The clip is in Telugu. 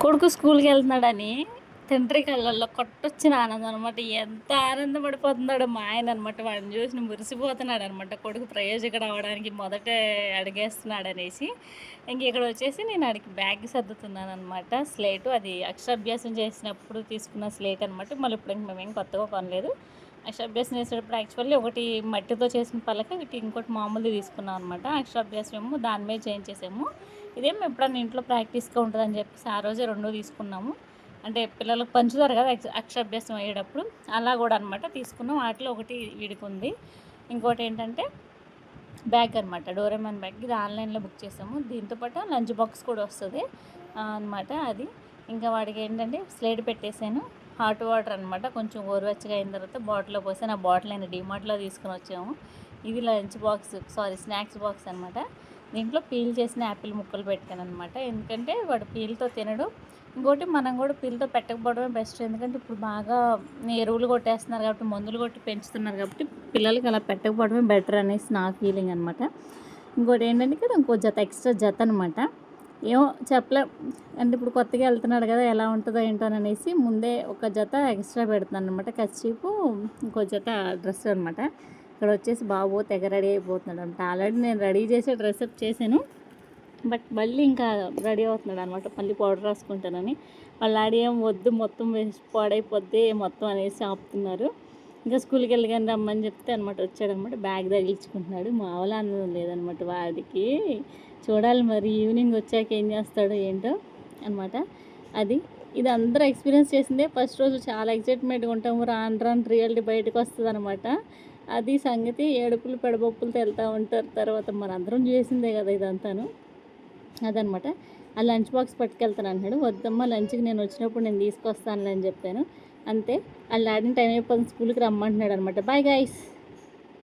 కొడుకు స్కూల్కి వెళ్తున్నాడని తండ్రి కళ్ళల్లో కొట్టొచ్చిన ఆనందం అనమాట. ఎంత ఆనందపడిపోతున్నాడో మా ఆయన అనమాట. వాడిని చూసి మురిసిపోతున్నాడు అనమాట. కొడుకు ప్రయోజకుడు అవ్వడానికి మొదట అడిగేస్తున్నాడనేసి. ఇంక ఇక్కడ వచ్చేసి నేను ఆడికి బ్యాగ్ సర్దుతున్నాను అనమాట. స్లేటు అది అక్షరాభ్యాసం చేసినప్పుడు తీసుకున్న స్లేట్ అనమాట. మళ్ళీ ఇప్పుడు ఇంక మేమేం కొత్తగా కొనలేదు. అక్షరాభ్యాసం చేసేటప్పుడు యాక్చువల్లీ ఒకటి మట్టితో చేసిన పలక, ఇంకోటి మామూలుది తీసుకున్నాం అనమాట. అక్షరాభ్యాసం ఏమో దాని మీద చేయించేసాము. ఇదేం ఎప్పుడన్నా ఇంట్లో ప్రాక్టీస్గా ఉంటుందని చెప్పేసి ఆ రోజే 2 తీసుకున్నాము. అంటే పిల్లలకు పంచుతారు కదా అక్షరాభ్యాసం అయ్యేటప్పుడు, అలా కూడా అనమాట తీసుకున్నాం. వాటిలో ఒకటి వీడికి ఉంది. ఇంకోటి ఏంటంటే బ్యాగ్ అనమాట, డోరేమాన్ బ్యాగ్. ఇది ఆన్లైన్లో బుక్ చేసాము. దీంతోపాటు లంచ్ బాక్స్ కూడా వస్తుంది అనమాట. అది ఇంకా వాడికి ఏంటంటే స్లేట్ పెట్టేసాను. హాట్ వాటర్ అనమాట, కొంచెం గోరువెచ్చగా అయిన తర్వాత బాటిల్లో పోసాను. ఆ బాటిల్ నేను డీమార్ట్లో తీసుకుని వచ్చాము. ఇది లంచ్ బాక్స్, స్నాక్స్ బాక్స్ అనమాట. దీంట్లో పీల్ చేసిన యాపిల్ ముక్కలు పెట్టాను అనమాట. ఎందుకంటే వాడు పీల్తో తినడు. ఇంకోటి మనం కూడా పీల్తో పెట్టకపోవడమే బెస్ట్. ఎందుకంటే ఇప్పుడు బాగా ఎరువులు కొట్టేస్తున్నారు కాబట్టి, మందులు కొట్టి పెంచుతున్నారు కాబట్టి పిల్లలకి అలా పెట్టకపోవడమే బెటర్ అనేసి నా ఫీలింగ్ అనమాట. ఇంకోటి ఏంటంటే ఇక్కడ ఇంకో ఎక్స్ట్రా జత అనమాట. ఏమో చెప్పలేం, అంటే ఇప్పుడు కొత్తగా వెళ్తున్నాడు కదా, ఎలా ఉంటుందో ఏంటో అనేసి ముందే ఒక జత ఎక్స్ట్రా పెడుతున్నాను అనమాట. కచ్చిపు, ఇంకో జత డ్రెస్ అనమాట. ఇక్కడ వచ్చేసి బాబు తెగ రెడీ అయిపోతున్నాడు అనమాట. ఆల్రెడీ నేను రెడీ చేసి డ్రెస్అప్ చేశాను, బట్ మళ్ళీ ఇంకా రెడీ అవుతున్నాడు అనమాట. మళ్ళీ పౌడర్ రాసుకుంటానని. వాళ్ళ డాడీ ఏం వద్దు, మొత్తం వేసి పాడైపోద్ది మొత్తం అనేసి ఆపుతున్నారు. ఇంకా స్కూల్కి వెళ్ళగానే రమ్మని చెప్తే అనమాట వచ్చాడనమాట. బ్యాగ్ తగిలించుకుంటున్నాడు. మామూలు ఆనందం లేదనమాట వాడికి. చూడాలి మరి ఈవినింగ్ వచ్చాక ఏం చేస్తాడో ఏంటో అనమాట. ఇది అందరూ ఎక్స్పీరియన్స్ చేసిందే. ఫస్ట్ రోజు చాలా ఎక్సైట్మెంట్గా ఉంటాము, రాను రాను రియాలిటీ బయటకు వస్తుంది అనమాట. అది సంగతి. ఏడుపులు పెడబొప్పులతో వెళ్తూ ఉంటారు. తర్వాత మనందరం చేసిందే కదా ఇదంతాను. అదనమాట. ఆ లంచ్ బాక్స్ పట్టుకెళ్తాను అంటున్నాడు. వద్దమ్మా, లంచ్కి నేను వచ్చినప్పుడు నేను తీసుకొస్తానులే అని చెప్పాను. అంతే. వాళ్ళ డాడీని టైం అయిపోతుంది, స్కూల్కి రమ్మంటున్నాడు అనమాట. Bye guys.